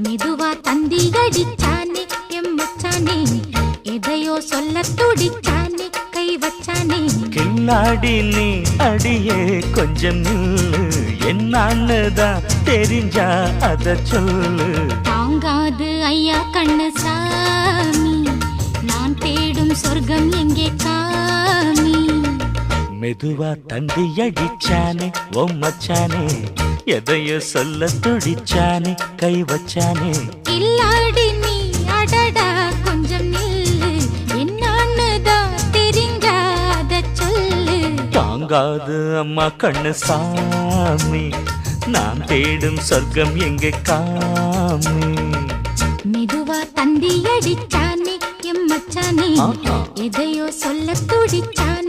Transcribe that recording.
மெதுவா தந்தி அடிச்சானே எம் மச்சானே எதையோ சொல்ல துடிச்சானே கை வச்சானே கில்லாடி நீ அடியே கொஞ்சம் நில்லு என்னான்னுதான் தெரிஞ்சா அத சொல்லு தாங்காது ஐயா கண்ணு சாமி நான் தேடும் சொர்க்கம் எங்கே காமி மெதுவா தந்தி அடிச்சானே ஓ மச்சானே எதையோ சொல்ல துடிச்சானே கை வச்சானே இல்லாடி நீ அடடா கொஞ்சம் நில்லு என்னான்னுதான் தெரிஞ்சாத சொல்லு தாங்காது அம்மா கண்ணு சாமி நான் தேடும் சொர்க்கம் எங்கே காமி மெதுவா தந்தி அடிச்சானே எம் மச்சானே எதையோ சொல்ல துடிச்சானே